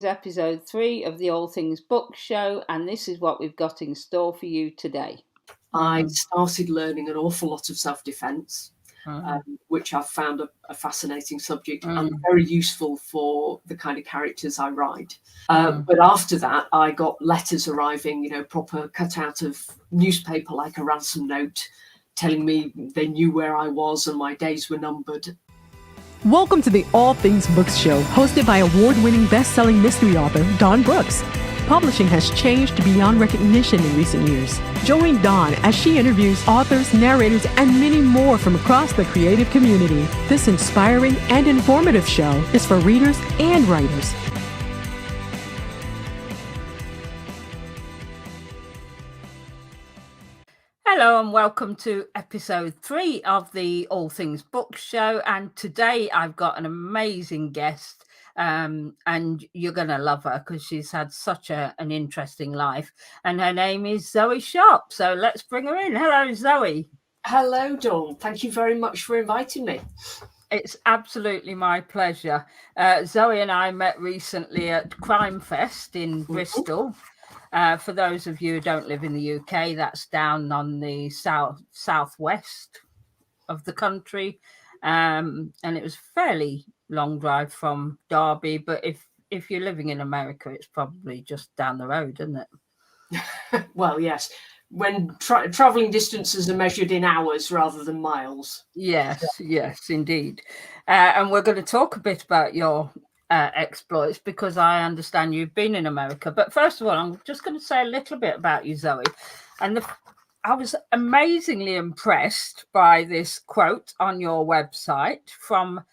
Episode 3 of the All Things Books show, and this is what we've got in store for you today. I started learning an awful lot of self-defense, which I've found a fascinating subject and very useful for the kind of characters I write. But after that, I got letters arriving, proper cut out of newspaper, like a ransom note, telling me they knew where I was and my days were numbered. Welcome to the All Things Books show, hosted by award-winning best-selling mystery author Dawn Brookes. Publishing has changed beyond recognition in recent years. Join Dawn as she interviews authors, narrators, and many more from across the creative community. This inspiring and informative show is for readers and writers. Hello and welcome to episode 3 of the All Things Books show, and today I've got an amazing guest, and you're going to love her because she's had such an interesting life, and her name is Zoe Sharp. So let's bring her in. Hello, Zoe. Hello, Dawn. Thank you very much for inviting me. It's absolutely my pleasure. Zoe and I met recently at Crimefest in Bristol. For those of you who don't live in the UK, that's down on the southwest of the country, and it was a fairly long drive from Derby. But if you're living in America, it's probably just down the road, isn't it? Well, yes. When travelling distances are measured in hours rather than miles. Yes, indeed. And we're going to talk a bit about your exploits, because I understand you've been in America. But first of all, I'm just going to say a little bit about you, Zoe. And I was amazingly impressed by this quote on your website from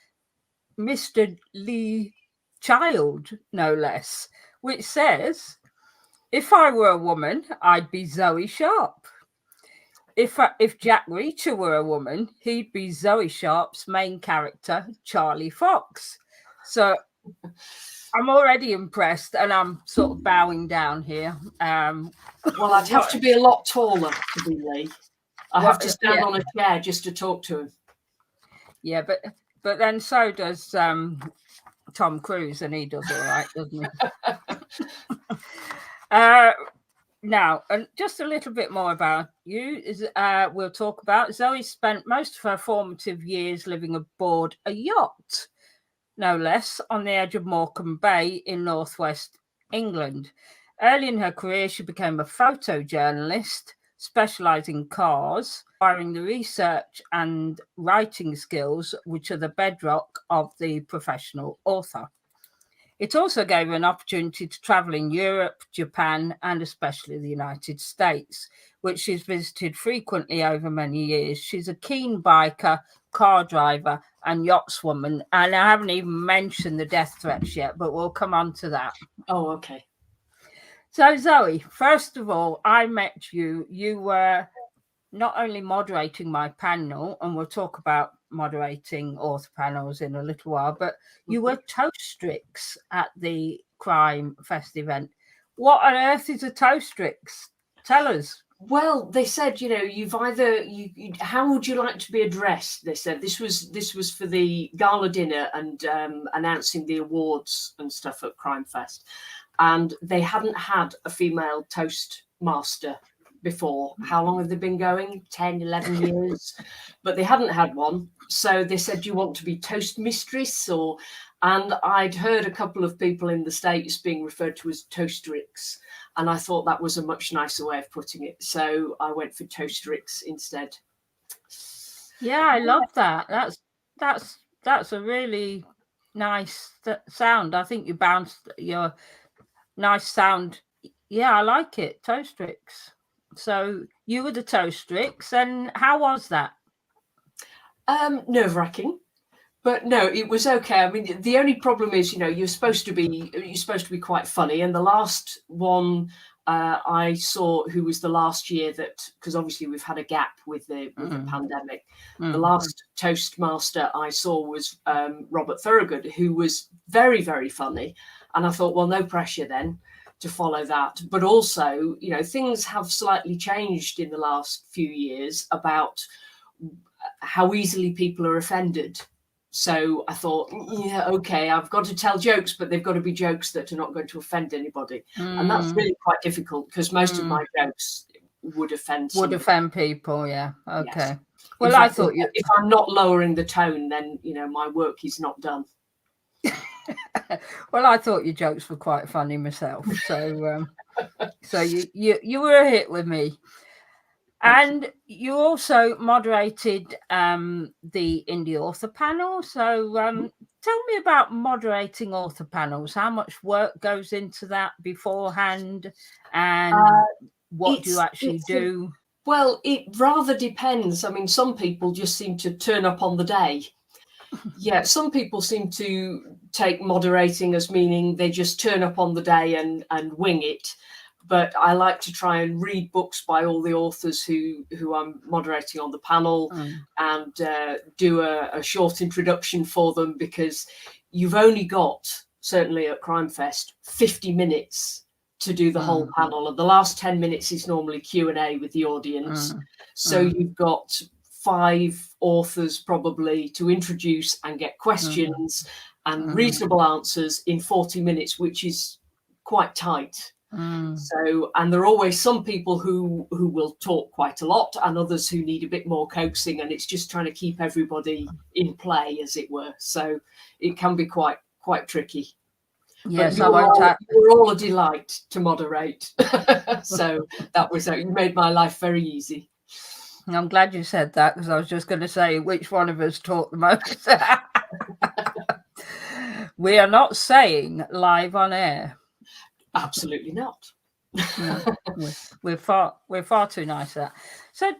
Mr. Lee Child, no less, which says, "If I were a woman, I'd be Zoe Sharp. If Jack Reacher were a woman, he'd be Zoe Sharp's main character, Charlie Fox." So I'm already impressed, and I'm sort of bowing down here. Well, I'd have to be a lot taller to be Lee. I have to stand on a chair just to talk to him. Yeah, but then so does Tom Cruise, and he does all right, doesn't he? Now, and just a little bit more about you is we'll talk about. Zoe spent most of her formative years living aboard a yacht, no less, on the edge of Morecambe Bay in northwest England. Early in her career, she became a photojournalist, specialising in cars, acquiring the research and writing skills which are the bedrock of the professional author. It also gave her an opportunity to travel in Europe, Japan, and especially the United States, which she's visited frequently over many years. She's a keen biker, car driver, and yachtswoman. And I haven't even mentioned the death threats yet, but we'll come on to that. Oh, okay. So, Zoe, first of all, I met you. You were not only moderating my panel, and we'll talk about moderating author panels in a little while, but you were Toastrix at the Crimefest event. What on earth is a Toastrix? Tell us. Well, they said, you've either how would you like to be addressed? They said this was for the gala dinner and announcing the awards and stuff at Crimefest, and they hadn't had a female Toastmaster before. How long have they been going? 10, 11 years. But they hadn't had one. So they said, "Do you want to be toast mistress?" And I'd heard a couple of people in the States being referred to as Toastrix, and I thought that was a much nicer way of putting it. So I went for Toastrix instead. Yeah, I love that. That's a really nice sound. I think you bounced your nice sound. Yeah, I like it. Toastrix. So you were the Toastrix, and how was that? Nerve-wracking, but no, it was okay. I mean, the only problem is, you're supposed to be quite funny. And the last one I saw, who was the last year that, because obviously we've had a gap with the pandemic. The last Toastmaster I saw was Robert Thorogood, who was very, very funny. And I thought, well, no pressure then to follow that. But also, things have slightly changed in the last few years about how easily people are offended. So I thought, yeah, okay, I've got to tell jokes, but they've got to be jokes that are not going to offend anybody. And that's really quite difficult because most of my jokes would offend somebody. Would offend people, yeah. Okay. Yes. Well, fact, I thought if I'm not lowering the tone, then my work is not done. Well, I thought your jokes were quite funny myself. So so you were a hit with me. And you also moderated the indie author panel. So tell me about moderating author panels. How much work goes into that beforehand, and what do you actually do? Well, it rather depends. I mean, some people just seem to turn up on the day. Yeah, some people seem to take moderating as meaning they just turn up on the day and wing it. But I like to try and read books by all the authors who I'm moderating on the panel and do a short introduction for them, because you've only got, certainly at Crimefest, 50 minutes to do the whole panel. And the last 10 minutes is normally Q&A with the audience. So you've got 5 authors probably to introduce and get questions and reasonable answers in 40 minutes, which is quite tight. So, and there are always some people who will talk quite a lot and others who need a bit more coaxing, and it's just trying to keep everybody in play, as it were. So it can be quite tricky. Yes, you were all a delight to moderate. So that was you made my life very easy. I'm glad you said that, because I was just going to say which one of us talked the most. We are not saying live on air. Absolutely not. No, we're far too nice at that. So,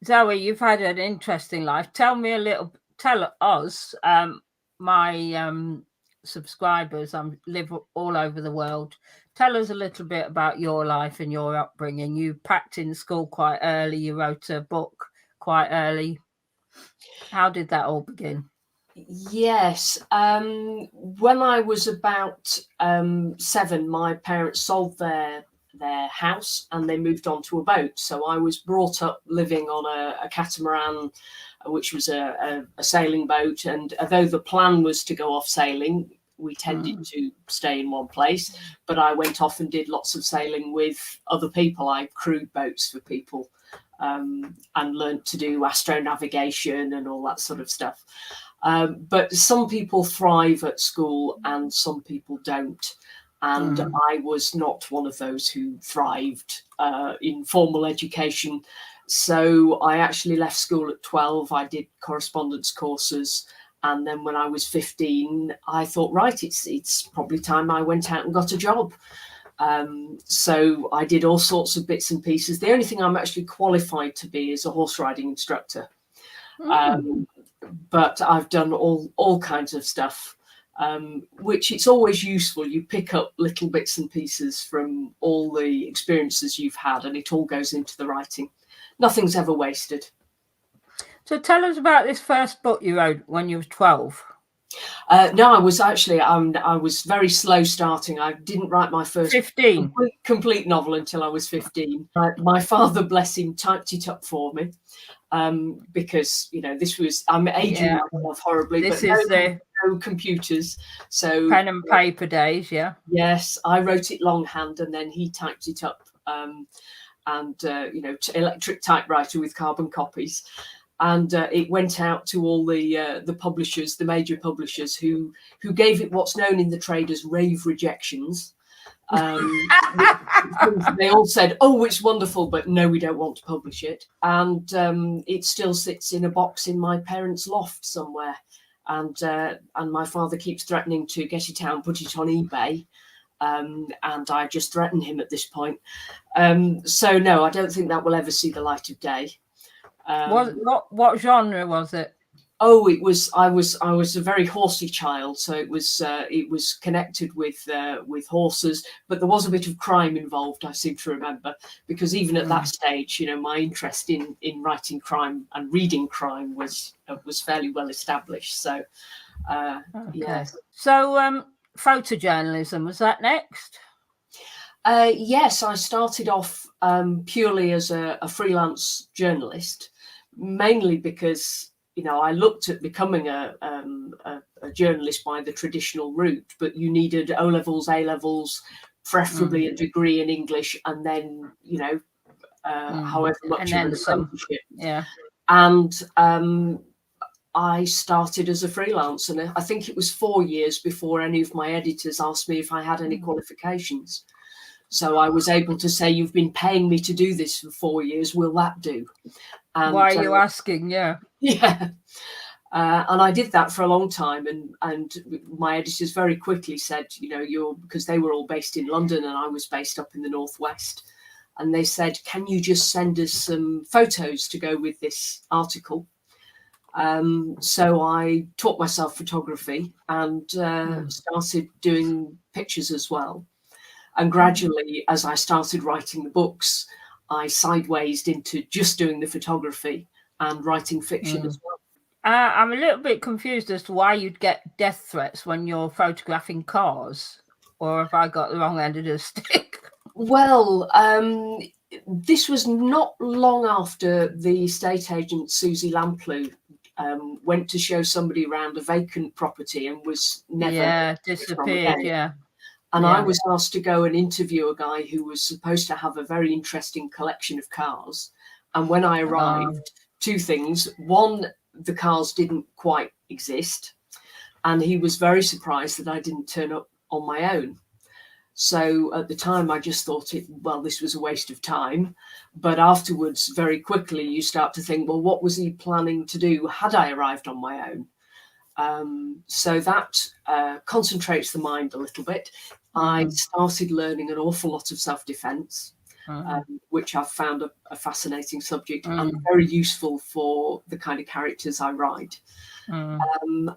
Zoe, you've had an interesting life. Tell us, my subscribers, live all over the world. Tell us a little bit about your life and your upbringing. You packed in school quite early. You wrote a book quite early. How did that all begin? Yes. When I was about 7, my parents sold their house and they moved on to a boat. So I was brought up living on a catamaran, which was a sailing boat. And although the plan was to go off sailing, we tended to stay in one place. But I went off and did lots of sailing with other people. I crewed boats for people and learned to do astronavigation and all that sort of stuff. But some people thrive at school and some people don't. And I was not one of those who thrived in formal education. So I actually left school at 12. I did correspondence courses. And then when I was 15, I thought, right, it's probably time I went out and got a job. So I did all sorts of bits and pieces. The only thing I'm actually qualified to be is a horse riding instructor. But I've done all kinds of stuff, which it's always useful. You pick up little bits and pieces from all the experiences you've had, and it all goes into the writing. Nothing's ever wasted. So tell us about this first book you wrote when you were 12. No, I was very slow starting. I didn't write my first 15 complete novel until I was 15. My father, bless him, typed it up for me. Because this was, I'm aging myself horribly. This but is no computers, so pen and paper days. Yeah. Yes, I wrote it longhand, and then he typed it up, electric typewriter with carbon copies, and it went out to all the publishers, the major publishers, who gave it what's known in the trade as rave rejections. They all said, "Oh, it's wonderful, but no, we don't want to publish it." And it still sits in a box in my parents' loft somewhere. And my father keeps threatening to get it out and put it on eBay. And I just threaten him at this point. So no, I don't think that will ever see the light of day. What genre was it? Oh, I was a very horsey child, so it was connected with horses, but there was a bit of crime involved, I seem to remember, because even at that stage, my interest in writing crime and reading crime was fairly well established. So, yes. So, photojournalism, was that next? Yes, I started off purely as a freelance journalist, mainly because I looked at becoming a journalist by the traditional route, but you needed O levels, A levels, preferably a degree in English, and then however much and of then an some. apprenticeship. Yeah. And I started as a freelance, and I think it was 4 years before any of my editors asked me if I had any qualifications. So I was able to say, "You've been paying me to do this for 4 years. Will that do?" And, why are you asking? Yeah. Yeah. And I did that for a long time, and my editors very quickly said, because they were all based in London and I was based up in the Northwest, and they said, "Can you just send us some photos to go with this article?" So I taught myself photography and started doing pictures as well. And gradually, as I started writing the books, I sidewayed into just doing the photography and writing fiction as well. I'm a little bit confused as to why you'd get death threats when you're photographing cars, or have I got the wrong end of the stick? Well, this was not long after the estate agent Susie Lamplugh went to show somebody around a vacant property and was never disappeared. Yeah. And I was asked to go and interview a guy who was supposed to have a very interesting collection of cars. And when I arrived, two things. One, the cars didn't quite exist. And he was very surprised that I didn't turn up on my own. So at the time, I just thought this was a waste of time. But afterwards, very quickly, you start to think, well, what was he planning to do had I arrived on my own? So that concentrates the mind a little bit. I started learning an awful lot of self-defense, which I've found a fascinating subject and very useful for the kind of characters I write. So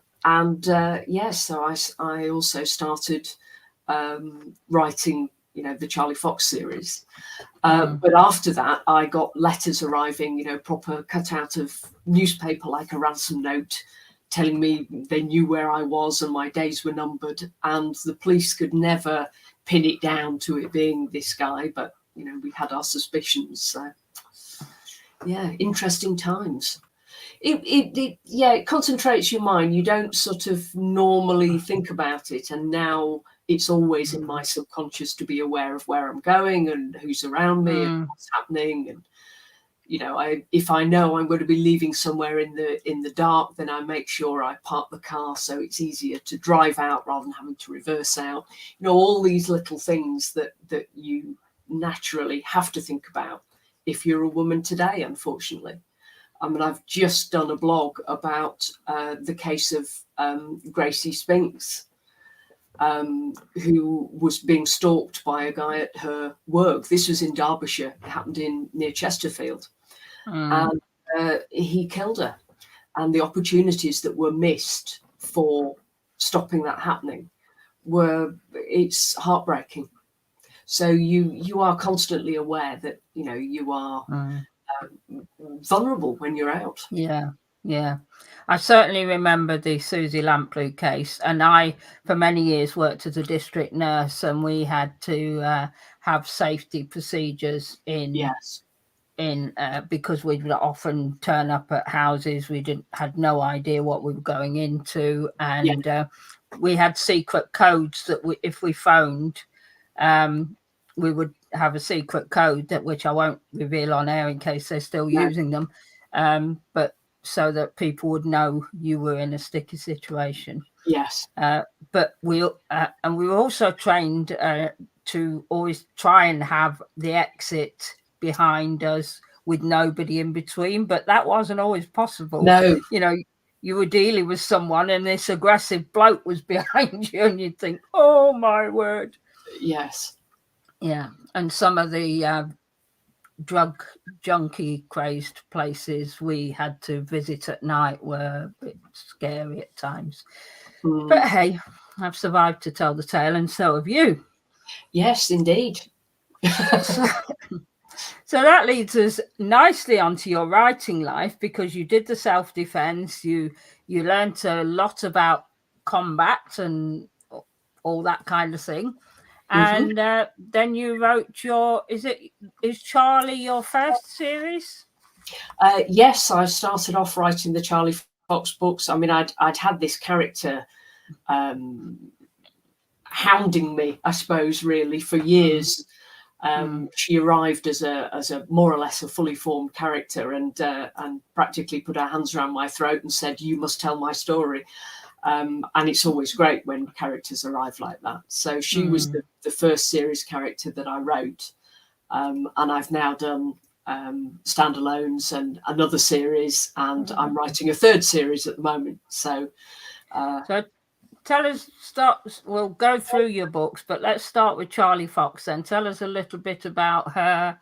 I also started writing, the Charlie Fox series. But after that, I got letters arriving, proper cut out of newspaper, like a ransom note, telling me they knew where I was and my days were numbered, and the police could never pin it down to it being this guy, but we had our suspicions. So interesting times. It concentrates your mind. You don't sort of normally think about it, and now it's always in my subconscious to be aware of where I'm going and who's around me and what's happening. And if I know I'm going to be leaving somewhere in the dark, then I make sure I park the car so it's easier to drive out rather than having to reverse out. All these little things that you naturally have to think about if you're a woman today, unfortunately. I mean, I've just done a blog about the case of Gracie Spinks, who was being stalked by a guy at her work. This was in Derbyshire. It happened near Chesterfield. And he killed her. And the opportunities that were missed for stopping that happening it's heartbreaking. So you are constantly aware that, you are vulnerable when you're out. Yeah. I certainly remember the Susie Lamplugh case, and I, for many years, worked as a district nurse, and we had to have safety procedures because we would often turn up at houses we had no idea what we were going into, and we had secret codes that if we phoned, we would have a secret code which I won't reveal on air in case they're still using them, but so that people would know you were in a sticky situation. Yes. But we were also trained to always try and have the exit behind us with nobody in between, but that wasn't always possible. No. You were dealing with someone and this aggressive bloke was behind you and you'd think, oh my word. Yes. Yeah. And some of the drug junkie crazed places we had to visit at night were a bit scary at times. But hey, I've survived to tell the tale, and so have you. Yes, indeed. So that leads us nicely onto your writing life, because you did the self-defense, you learned a lot about combat and all that kind of thing. And then you wrote is Charlie your first series? Yes, I started off writing the Charlie Fox books. I mean, I'd had this character hounding me, I suppose, really for years. She arrived as a more or less a fully formed character, and practically put her hands around my throat and said, "You must tell my story." And it's always great when characters arrive like that. So she was the first series character that I wrote, and I've now done standalones and another series, and I'm writing a third series at the moment. So tell us, we'll go through your books, but let's start with Charlie Fox then. Tell us a little bit about her.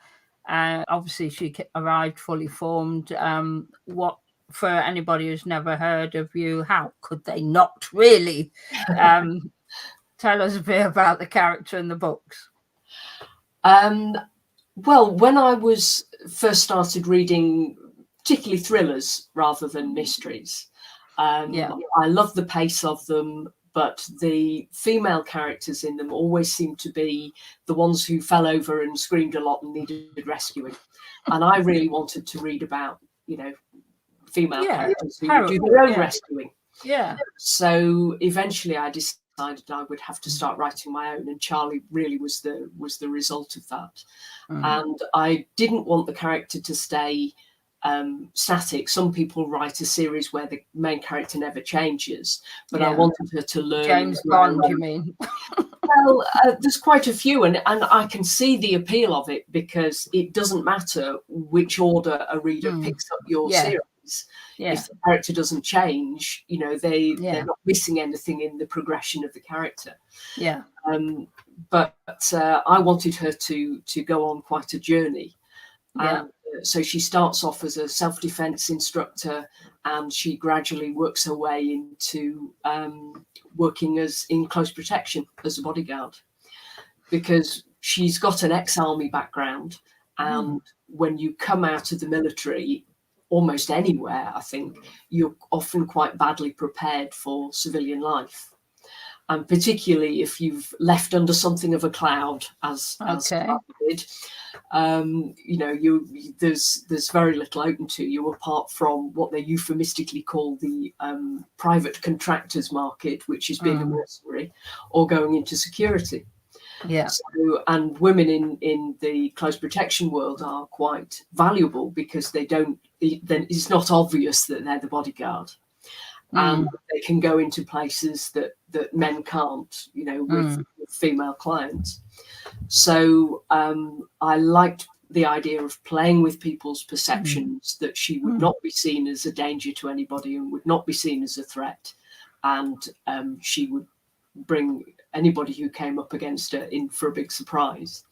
Obviously, she arrived fully formed. What, for anybody who's never heard of you, how could they not really? Tell us a bit about the character in the books. Well, when I was first started reading, particularly thrillers rather than mysteries, I love the pace of them, but the female characters in them always seem to be the ones who fell over and screamed a lot and needed rescuing. And I really wanted to read about, female characters who would do their own rescuing. Yeah. So eventually I decided I would have to start writing my own, and Charlie really was the result of that. And I didn't want the character to stay static. Some people write a series where the main character never changes, but I wanted her to learn. James Bond, you mean? Well, there's quite a few, and I can see the appeal of it, because it doesn't matter which order a reader picks up your series. If the character doesn't change, they're not missing anything in the progression of the character. But I wanted her to go on quite a journey. So she starts off as a self-defense instructor, and she gradually works her way into working in close protection as a bodyguard, because she's got an ex-army background. And when you come out of the military, almost anywhere, I think, you're often quite badly prepared for civilian life. And particularly if you've left under something of a cloud, as I did, there's very little open to you apart from what they euphemistically call the private contractors market, which is being a mercenary or going into security. So, and women in the close protection world are quite valuable, because it's not obvious that they're the bodyguard. And they can go into places that men can't, with female clients. So I liked the idea of playing with people's perceptions, that she would not be seen as a danger to anybody and would not be seen as a threat. And she would bring anybody who came up against her in for a big surprise.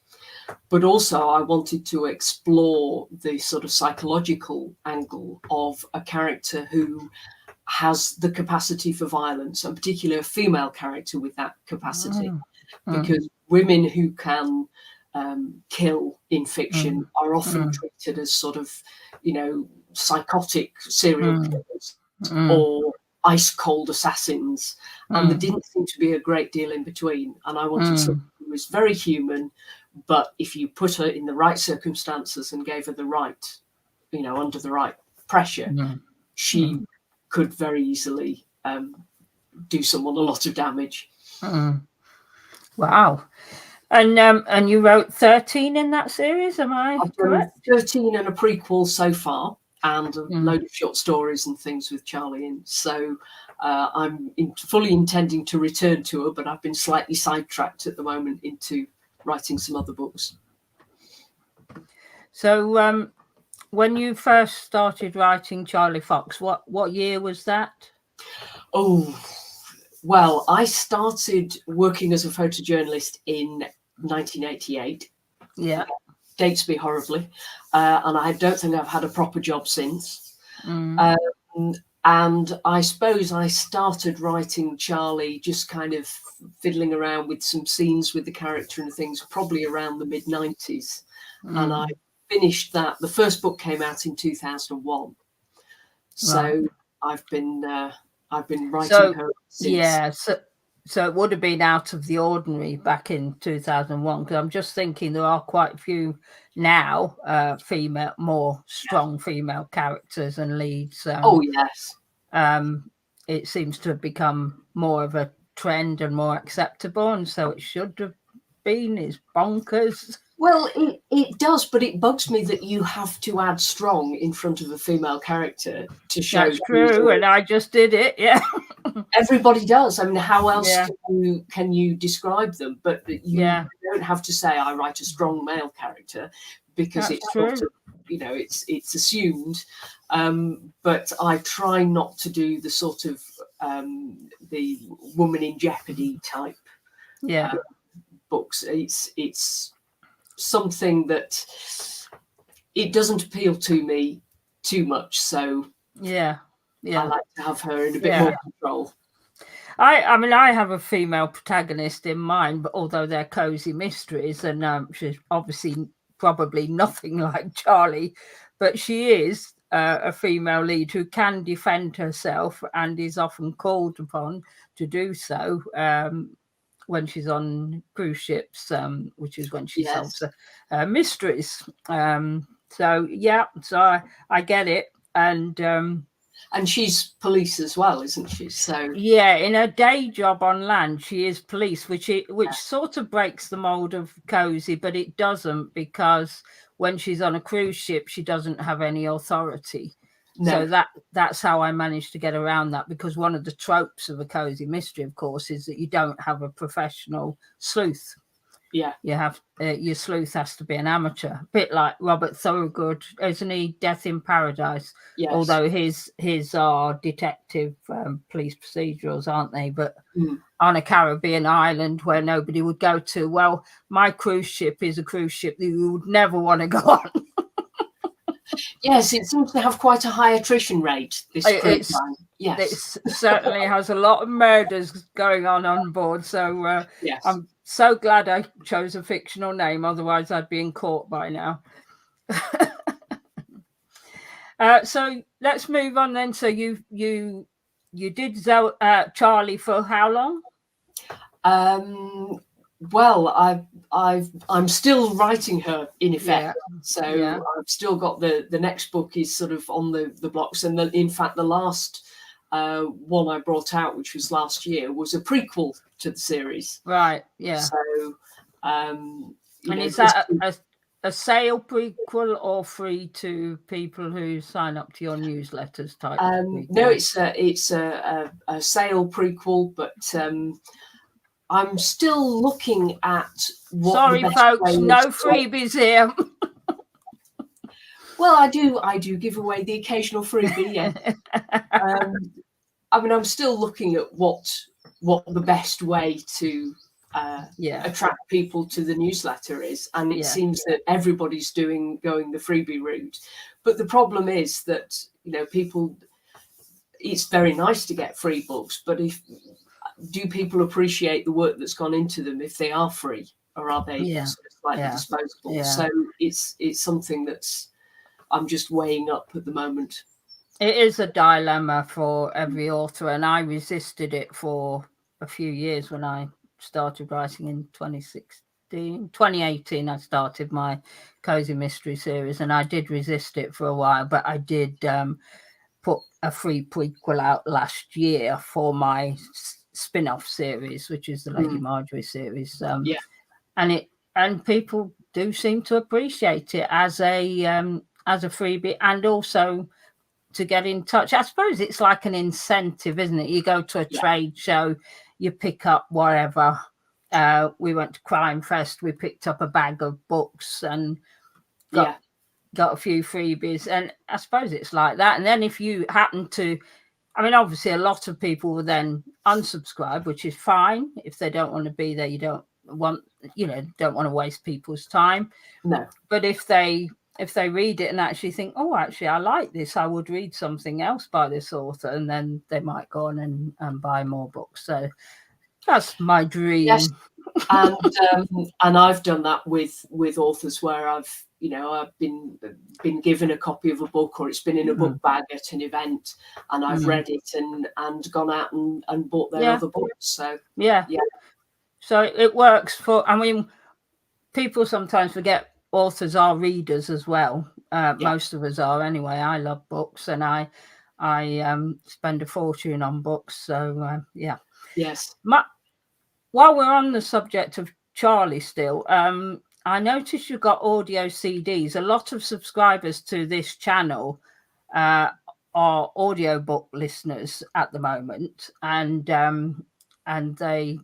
But also I wanted to explore the sort of psychological angle of a character who has the capacity for violence, and particularly a female character with that capacity, because women who can kill in fiction are often treated as sort of, psychotic serial killers or ice cold assassins, and there didn't seem to be a great deal in between. And I wanted someone who was very human, but if you put her in the right circumstances and gave her the right, under the right pressure, she could very easily do someone a lot of damage. Wow. And you wrote 13 in that series, am I correct? 13 and a prequel so far, and a load of short stories and things with Charlie in. So I'm fully intending to return to her, but I've been slightly sidetracked at the moment into writing some other books. So when you first started writing Charlie Fox, what year was that? Oh, well, I started working as a photojournalist in 1988. Yeah. Dates me horribly. And I don't think I've had a proper job since. And I suppose I started writing Charlie, just kind of fiddling around with some scenes with the character and things, probably around the mid-90s. And I finished that. The first book came out in 2001. So I've been writing her since. Yeah. So it would have been out of the ordinary back in 2001, because I'm just thinking there are quite a few now more strong female characters and leads. Oh yes. It seems to have become more of a trend and more acceptable, and so it should have been. It's bonkers. Well, it does, but it bugs me that you have to add strong in front of a female character to show. That's true, and I just did it. Yeah, everybody does. I mean, how else can you describe them? But you don't have to say I write a strong male character, because That's it's true. sort of, it's assumed. But I try not to do the sort of the woman in jeopardy type books. It's something that it doesn't appeal to me too much, so I like to have her in a bit more control. I mean, I have a female protagonist in mind, but although they're cozy mysteries, and she's obviously probably nothing like Charlie, but she is a female lead who can defend herself and is often called upon to do so when she's on cruise ships, which is when she solves mysteries. So I get it. And she's police as well, isn't she? So in her day job on land, she is police, which sort of breaks the mold of cozy, but it doesn't, because when she's on a cruise ship, she doesn't have any authority. No. So that's how I managed to get around that, because one of the tropes of a cozy mystery, of course, is that you don't have a professional sleuth. Yeah, you have your sleuth has to be an amateur, a bit like Robert Thorogood, isn't he? Death in Paradise. Yes. Although his are detective police procedurals, aren't they? But on a Caribbean island where nobody would go to. Well, my cruise ship is a cruise ship that you would never want to go on. Yes, it seems to have quite a high attrition rate, this cruise line. Yes. It certainly has a lot of murders going on board. So I'm so glad I chose a fictional name. Otherwise, I'd be in court by now. So let's move on then. So you did Charlie for how long? Well, I'm still writing her in effect, so I've still got the next book is sort of on the blocks, and in fact the last one I brought out, which was last year, was a prequel to the series. Right. Yeah. So, and is that a sale prequel or free to people who sign up to your newsletters type? No, it's a sale prequel, but I'm still looking at what. Sorry, folks, no freebies here. Well, I do give away the occasional freebie. Yeah. I mean, I'm still looking at what the best way to attract people to the newsletter is, and it seems that everybody's going the freebie route. But the problem is that people. It's very nice to get free books, but do people appreciate the work that's gone into them if they are free, or are they slightly disposable? Yeah. So it's something that's I'm just weighing up at the moment. It is a dilemma for every author, and I resisted it for a few years when I started writing in 2018. I started my cozy mystery series, and I did resist it for a while, but I did put a free prequel out last year for my spin-off series, which is the Lady Marjorie series, and people do seem to appreciate it as a freebie, and also to get in touch. I suppose it's like an incentive, isn't it? You go to a trade show, you pick up whatever. We went to Crimefest, we picked up a bag of books and got a few freebies, and I suppose it's like that. And then if you happen to, I mean, obviously a lot of people will then unsubscribe, which is fine. If they don't want to be there, you don't want to waste people's time. No. But if they read it and actually think, oh, actually, I like this, I would read something else by this author, and then they might go on and buy more books. So that's my dream. Yes. And I've done that with authors where I've you know, I've been given a copy of a book, or it's been in a book bag at an event, and I've read it and gone out and bought their other books. So yeah. So it works for. I mean, people sometimes forget authors are readers as well. Most of us are anyway. I love books, and I spend a fortune on books. So yeah. Yes. While we're on the subject of Charlie still, I noticed you've got audio CDs. A lot of subscribers to this channel are audiobook listeners at the moment, and they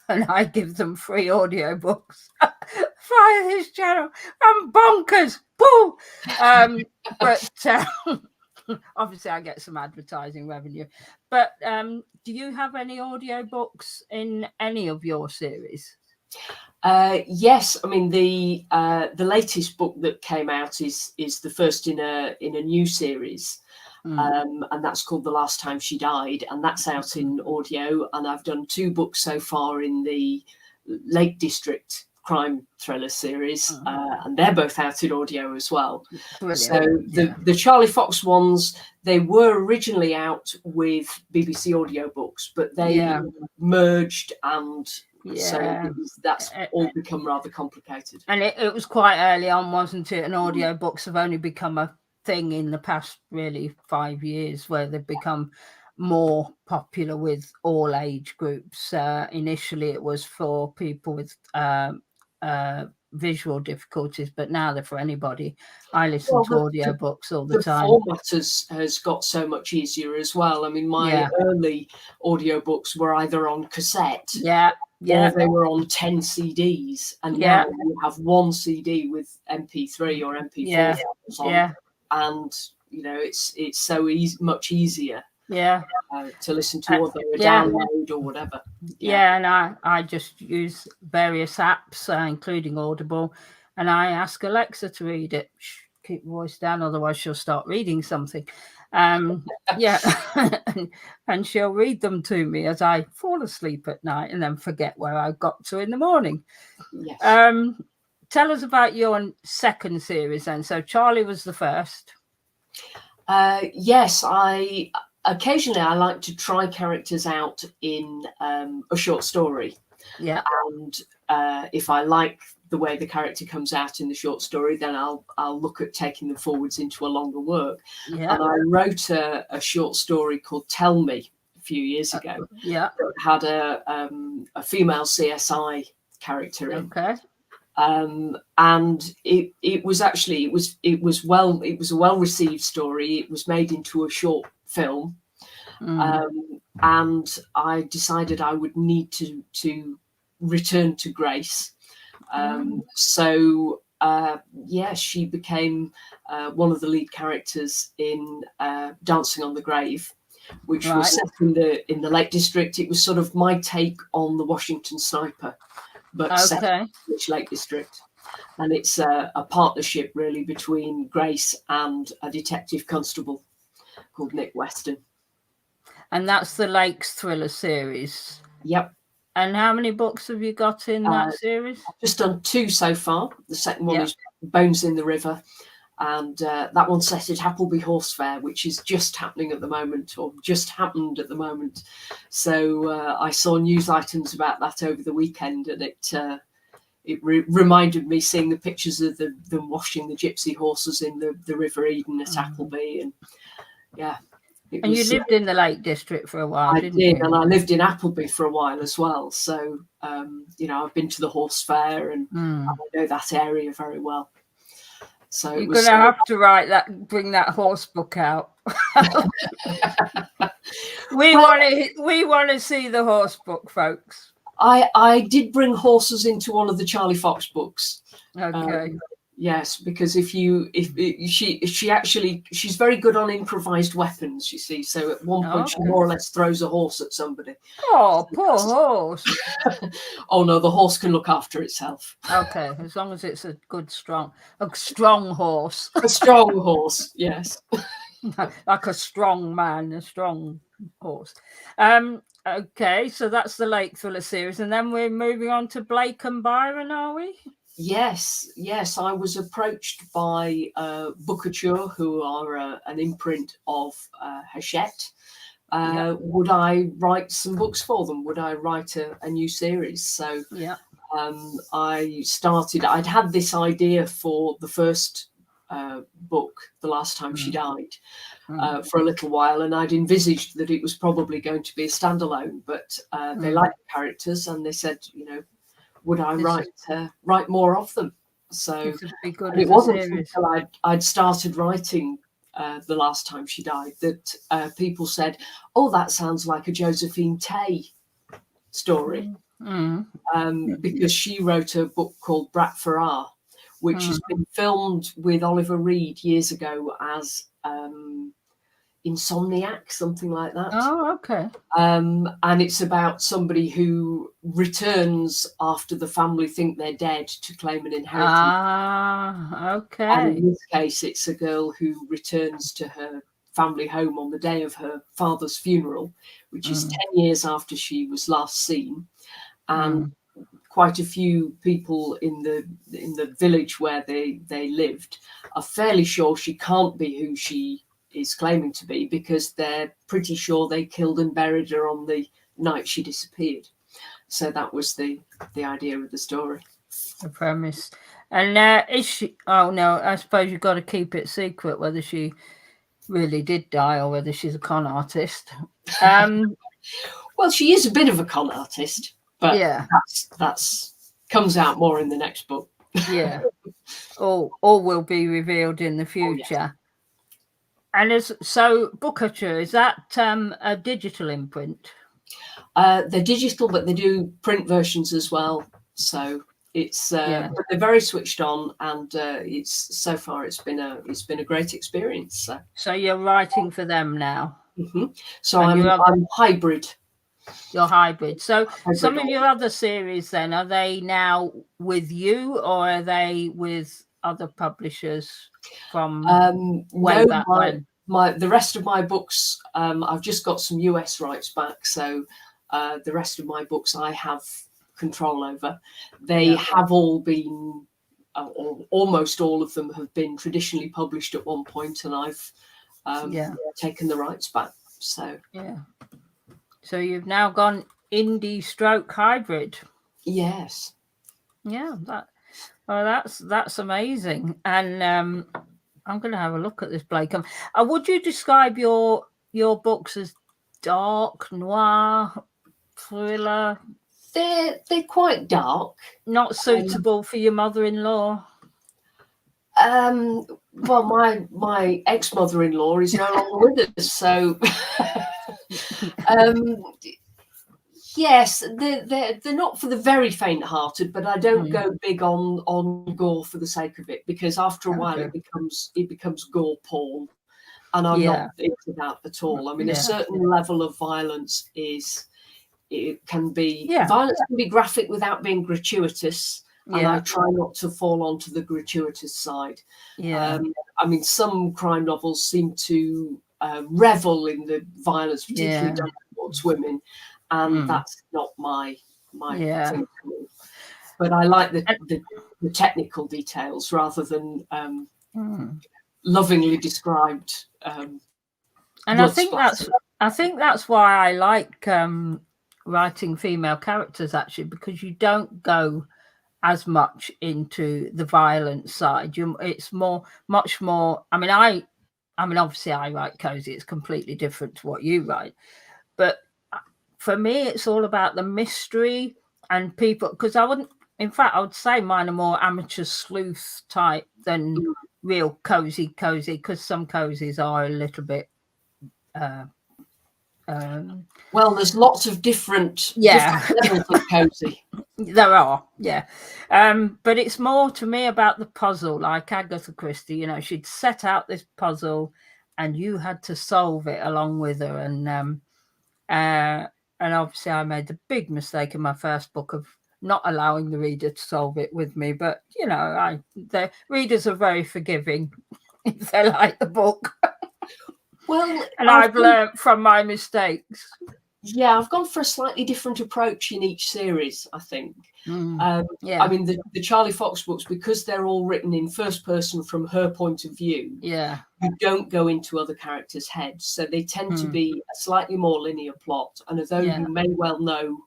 and I give them free audiobooks via this channel. I'm bonkers. Boo! But obviously I get some advertising revenue. But do you have any audiobooks in any of your series? Yes, I mean the latest book that came out is the first in a new series, and that's called The Last Time She Died, and that's out in audio. And I've done 2 books so far in the Lake District crime thriller series, and they're both out in audio as well. Brilliant. So the Charlie Fox ones, they were originally out with BBC audiobooks, but they merged, and so that's all become rather complicated. And it was quite early on, wasn't it? And audiobooks have only become a thing in the past really 5 years, where they've become more popular with all age groups. Initially it was for people with visual difficulties, but now they're for anybody. I listen to audiobooks all the time. The format has got so much easier as well. I mean, my early audiobooks were either on cassette, or they were on 10 CDs, and now you have one CD with MP3 or MP4 on, and you know it's so much easier to listen to, or a download or whatever. And I just use various apps, including Audible, and I ask Alexa to read it. Shh, keep your voice down, otherwise she'll start reading something. And she'll read them to me as I fall asleep at night and then forget where I got to in the morning. Tell us about your second series then. So Charlie was the first. Yes, occasionally I like to try characters out in a short story. And if I like the way the character comes out in the short story, then I'll look at taking them forwards into a longer work. And I wrote a short story called Tell Me a few years ago. That had a female CSI character in. And it was a well received story. It was made into a short film, and I decided I would need to return to Grace. So she became one of the lead characters in Dancing on the Grave, which was set in the Lake District. It was sort of my take on the Washington Sniper, but set in the Lake District. And it's a partnership really between Grace and a detective constable called Nick Weston. And that's the Lakes thriller series. Yep. And how many books have you got in that series? I've just done 2 so far. The second one is Bones in the River. And that one's set at Appleby Horse Fair, which is just happening at the moment, or just happened at the moment. So I saw news items about that over the weekend, and it reminded me, seeing the pictures of them washing the gypsy horses in the River Eden at Appleby. And and you lived in the Lake District for a while, didn't you? And I lived in Appleby for a while as well. So, I've been to the horse fair, and I know that area very well. So you're going to have to bring that horse book out. We want to see the horse book, folks. I did bring horses into one of the Charlie Fox books. Okay. Yes, because she's very good on improvised weapons, you see. So at one point she more or less throws a horse at somebody. Oh, poor horse. Oh no, the horse can look after itself. Okay, as long as it's a strong horse. A strong horse, yes. Like a strong man, a strong horse. Okay, so that's the Lake Thriller series, and then we're moving on to Blake and Byron, are we? Yes. I was approached by Bookouture, who are an imprint of Hachette. Would I write some books for them? Would I write a new series? So I'd had this idea for the first book, The Last Time She Died, for a little while, and I'd envisaged that it was probably going to be a standalone, but they liked the characters, and they said, would I write more of them? So it wasn't until I'd started writing The Last Time She Died that people said, oh, that sounds like a Josephine Tay story. Because she wrote a book called Brat Farrar, which has been filmed with Oliver Reed years ago as Insomniac, something like that. Oh, okay. And it's about somebody who returns after the family think they're dead to claim an inheritance. Ah, okay. And in this case, it's a girl who returns to her family home on the day of her father's funeral, which is 10 years after she was last seen. And quite a few people in the village where they lived are fairly sure she can't be who she is claiming to be, because they're pretty sure they killed and buried her on the night she disappeared. So that was the idea of the story. The premise. And is she? Oh no, I suppose you've got to keep it secret whether she really did die or whether she's a con artist. Well, she is a bit of a con artist, but that's comes out more in the next book. Yeah, all will be revealed in the future. Oh, yes. And so Bookouture, is that a digital imprint? They're digital, but they do print versions as well. So it's they're very switched on, and so far it's been a great experience. So you're writing for them now. So I'm hybrid. You're hybrid. So some of your other series then, are they now with you, or are they with other publishers from way back when? The rest of my books, I've just got some US rights back, so the rest of my books I have control over. They have all been, or almost all of them have been traditionally published at one point, and I've taken the rights back. So so you've now gone indie stroke hybrid. Yes. Yeah, that's amazing. And I'm going to have a look at this, Blake. Would you describe your books as dark, noir, thriller? They're quite dark. Not suitable for your mother-in-law? Well, my ex-mother-in-law is no longer with us, so yes, they're not for the very faint-hearted, but I don't go big on gore for the sake of it, because after a while it becomes gore porn, and I'm not into that at all. I mean, a certain level of violence can be graphic without being gratuitous. And I try not to fall onto the gratuitous side. I mean, some crime novels seem to revel in the violence, particularly done towards women, and that's not my thing. But I like the technical details rather than lovingly described. And I think that's why I like writing female characters, actually, because you don't go as much into the violent side. It's much more. I mean, obviously I write cozy. It's completely different to what you write. But for me, it's all about the mystery and people. Because I would say mine are more amateur sleuth type than real cozy. Because some cozies are a little bit. Well, there's lots of different levels of cozy. There are, but it's more to me about the puzzle, like Agatha Christie. She'd set out this puzzle, and you had to solve it along with her. And obviously, I made the big mistake in my first book of not allowing the reader to solve it with me. But the readers are very forgiving if they like the book. Well, and I've learned from my mistakes. Yeah, I've gone for a slightly different approach in each series, I think. Yeah. I mean, the Charlie Fox books, because they're all written in first person from her point of view, Yeah. you don't go into other characters' heads. So they tend to be a slightly more linear plot. And although you may well know,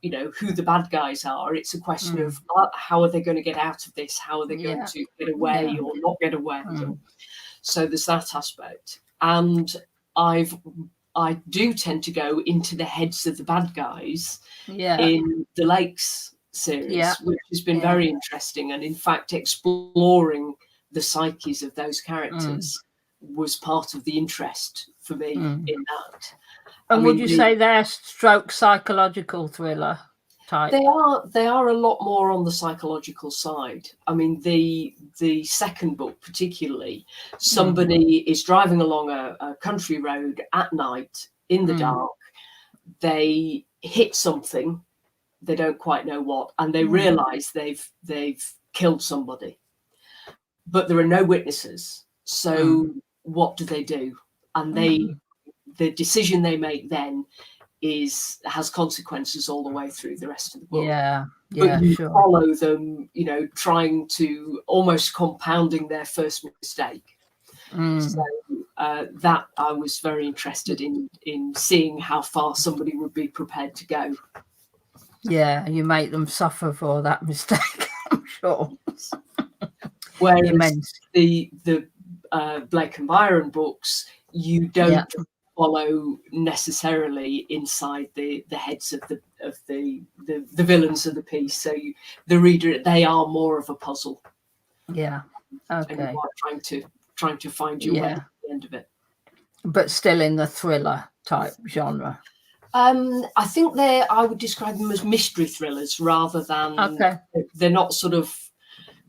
who the bad guys are, it's a question of how are they going to get out of this? How are they going to get away or not get away? So there's that aspect. And I do tend to go into the heads of the bad guys in the Lakes series, which has been very interesting. And in fact, exploring the psyches of those characters was part of the interest for me in that. And would you say they're stroke psychological thriller type? They are a lot more on the psychological side. I mean, the second book particularly, somebody is driving along a country road at night in the dark. They hit something, they don't quite know what, and they realise they've killed somebody, but there are no witnesses. So what do? And the decision they make then has consequences all the way through the rest of the book. But you follow them, trying to almost compounding their first mistake. So that I was very interested in seeing how far somebody would be prepared to go. Yeah, you make them suffer for that mistake, I'm sure. Whereas the Blake and Byron books, you don't follow necessarily inside the heads of the villains of the piece. So the reader, they are more of a puzzle. Yeah. Okay. And you are trying to find your way at the end of it. But still in the thriller type genre. I think I would describe them as mystery thrillers rather than they're not sort of.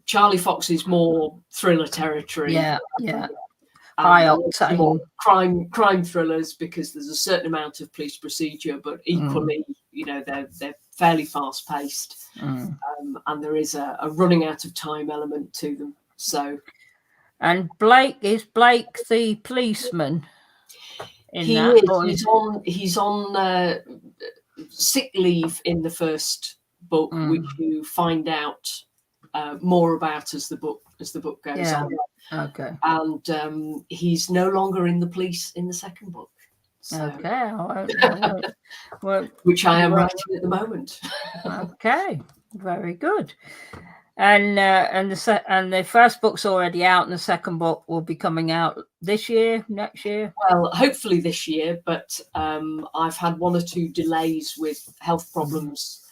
Charlie Fox is more thriller territory. Yeah. High octane crime thrillers, because there's a certain amount of police procedure, but equally, they're fairly fast paced, and there is a running out of time element to them. So, and is Blake the policeman? He is. He's on sick leave in the first book, which you find out more about as the book goes on. Okay. And he's no longer in the police in the second book. So, I won't, which I am writing at the moment. Okay, very good. And the first book's already out, and the second book will be coming out this year, next year. Well, hopefully this year, but I've had one or two delays with health problems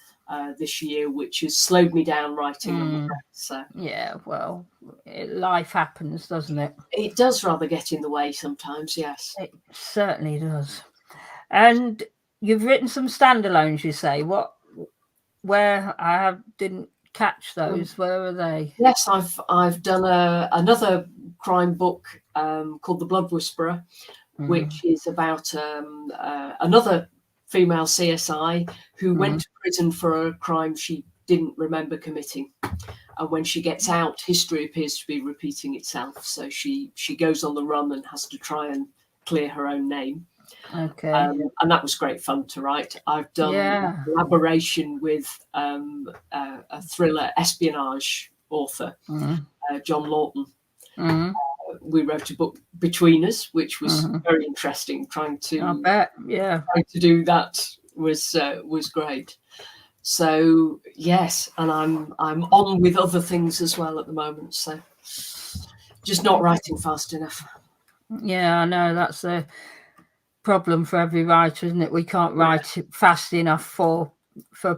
this year, which has slowed me down writing. So yeah, well, life happens, doesn't it? It does rather get in the way sometimes. Yes, it certainly does. And you've written some standalones, you say? Where I didn't catch those. Where are they? Yes, I've done another crime book called The Blood Whisperer, which is about another female CSI who went to prison for a crime she didn't remember committing, and when she gets out, history appears to be repeating itself. So she goes on the run and has to try and clear her own name. Okay. And that was great fun to write. I've done a collaboration with a thriller espionage author, John Lawton. We wrote a book between us, which was very interesting. Trying to do that was great. So yes, and I'm on with other things as well at the moment. So just not writing fast enough. Yeah, I know that's a problem for every writer, isn't it? We can't write fast enough for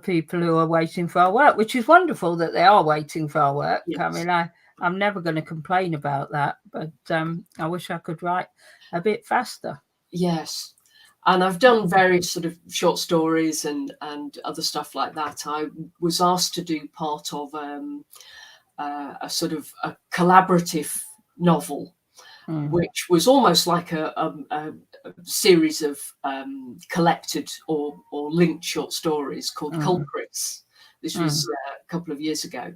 people who are waiting for our work, which is wonderful that they are waiting for our work. Yes. I mean, I'm never going to complain about that, but I wish I could write a bit faster. Yes. And I've done various sort of short stories and other stuff like that. I was asked to do part of a sort of a collaborative novel, which was almost like a series of collected or linked short stories called Culprits. This was a couple of years ago.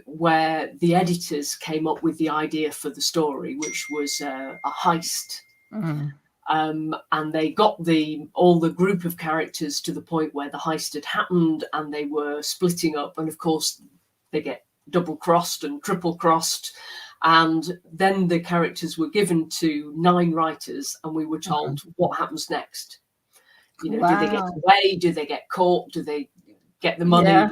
Where the editors came up with the idea for the story, which was a heist. And they got all the group of characters to the point where the heist had happened and they were splitting up. And of course, they get double crossed and triple crossed. And then the characters were given to 9 writers and we were told what happens next. You know, do they get away? Do they get caught? Do they get the money?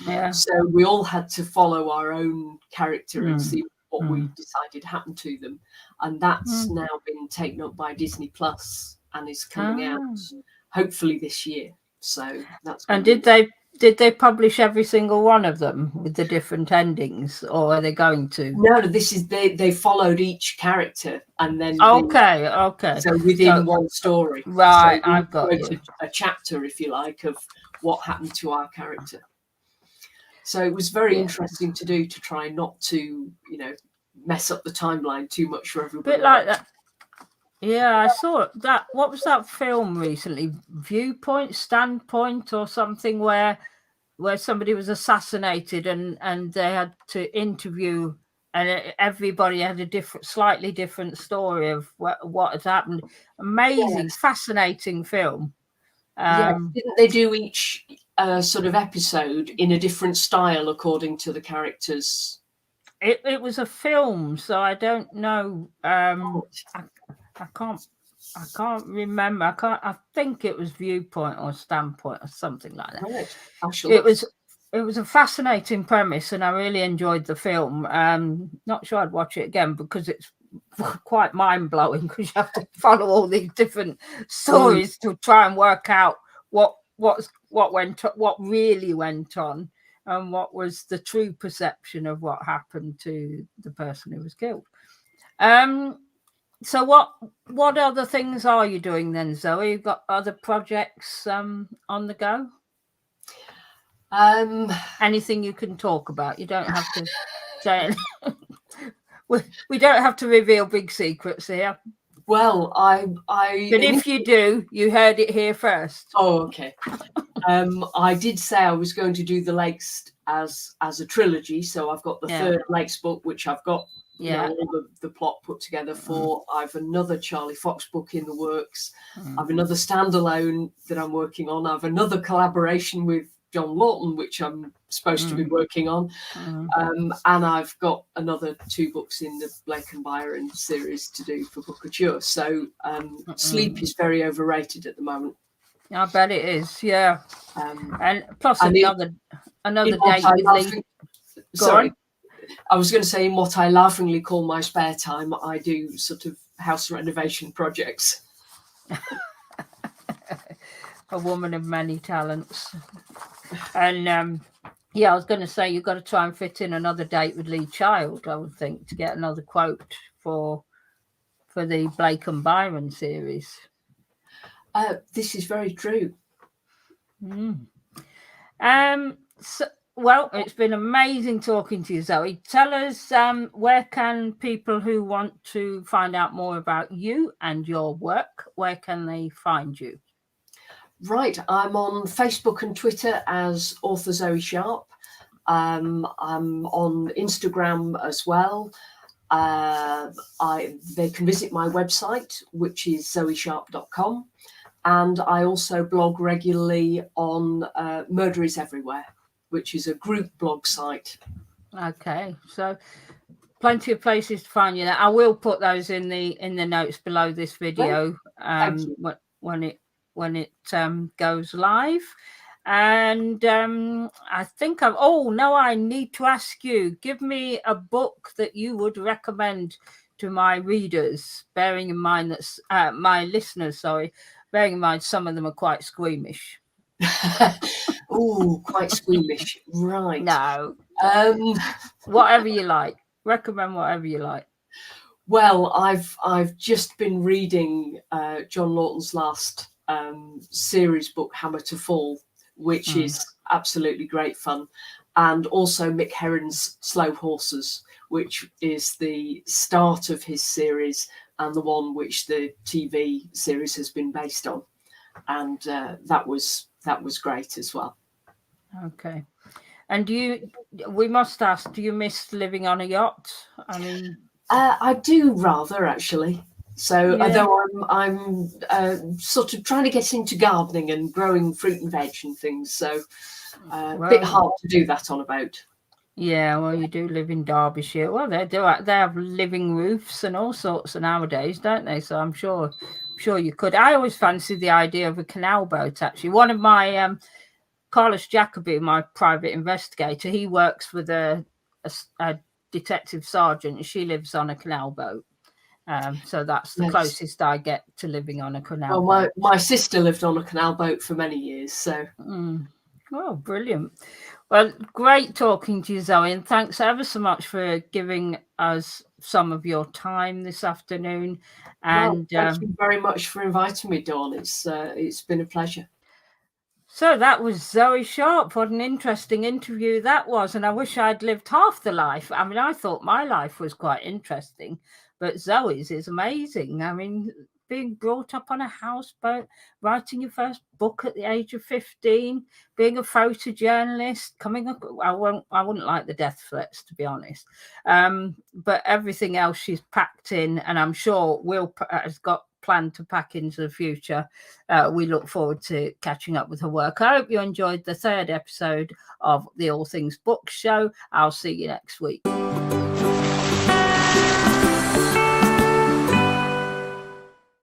Yeah. So we all had to follow our own character and see what we decided happened to them. And that's now been taken up by Disney Plus and is coming out hopefully this year. So that's. And did they publish every single one of them with the different endings, or are they going to? No, this is they followed each character and then okay. So within one story, right? So I've got a chapter, if you like, of what happened to our character. So it was very interesting to do, to try not to, you know, mess up the timeline too much for everybody. Bit like that. Yeah, I saw that. What was that film recently? Viewpoint, Standpoint, or something, where somebody was assassinated and they had to interview, and everybody had a slightly different story of what had happened. Amazing, fascinating film. Didn't they do each sort of episode in a different style according to the characters? It was a film, so I don't know. I can't remember. I think it was Viewpoint or Standpoint or something like that. Right. It was a fascinating premise, and I really enjoyed the film. Not sure I'd watch it again because it's quite mind blowing, because you have to follow all these different stories to try and work out what really went on, and what was the true perception of what happened to the person who was killed. So what other things are you doing then, Zoe? You've got other projects on the go? Anything you can talk about? You don't have to say anything. We don't have to reveal big secrets here. Well, But if you do, you heard it here first. Oh, okay. I did say I was going to do the Lakes as a trilogy, so I've got the third Lakes book, which I've got all the plot put together for. I've another Charlie Fox book in the works. I've another standalone that I'm working on. I've another collaboration with John Lawton, which I'm supposed to be working on. And I've got another 2 books in the Blake and Byron series to do for Book Couture. So sleep is very overrated at the moment. I bet it is, yeah. And plus another date with Lee. Sorry. I was going to say, in what I laughingly call my spare time, I do sort of house renovation projects. A woman of many talents. And I was going to say, you've got to try and fit in another date with Lee Child, I would think, to get another quote for the Blake and Byron series. This is very true. Well, it's been amazing talking to you, Zoe. Tell us, where can people who want to find out more about you and your work, where can they find you? Right, I'm on Facebook and Twitter as author Zoe Sharp. I'm on Instagram as well. They can visit my website, which is zoesharp.com. And I also blog regularly on Murder is Everywhere, which is a group blog site. Okay, so plenty of places to find you there. I will put those in the notes below this video when it goes live. And I think I need to ask you, give me a book that you would recommend to my readers, bearing in mind that my listeners, bearing in mind some of them are quite squeamish. Oh, quite squeamish. Right. No. Whatever you like. Recommend whatever you like. Well, I've just been reading John Lawton's last series book, Hammer to Fall, which is absolutely great fun. And also Mick Herron's Slow Horses, which is the start of his series and the one which the TV series has been based on. And that was great as well. Okay. And we must ask, do you miss living on a yacht? I mean, I do rather, actually. So Yeah. although I'm sort of trying to get into gardening and growing fruit and veg and things, so a bit hard to do that on a boat. Yeah, well, you do live in Derbyshire. Well, they do. They have living roofs and all sorts of nowadays, don't they? So I'm sure you could. I always fancied the idea of a canal boat. Actually, one of my Carlos Jacobi, my private investigator, he works with a detective sergeant, and she lives on a canal boat. So that's the closest I get to living on a canal boat. My sister lived on a canal boat for many years. So. Oh, brilliant. Well, great talking to you, Zoe, and thanks ever so much for giving us some of your time this afternoon. And thank you very much for inviting me, Dawn. It's been a pleasure. So that was Zoe Sharp. What an interesting interview that was. And I wish I'd lived half the life. I mean, I thought my life was quite interesting, but Zoe's is amazing. I mean, being brought up on a houseboat, writing your first book at the age of 15, being a photojournalist, coming up. I wouldn't like the death threats, to be honest. But everything else she's packed in, and I'm sure Will has got planned to pack into the future. We look forward to catching up with her work. I hope you enjoyed the third episode of the All Things Books show. I'll see you next week.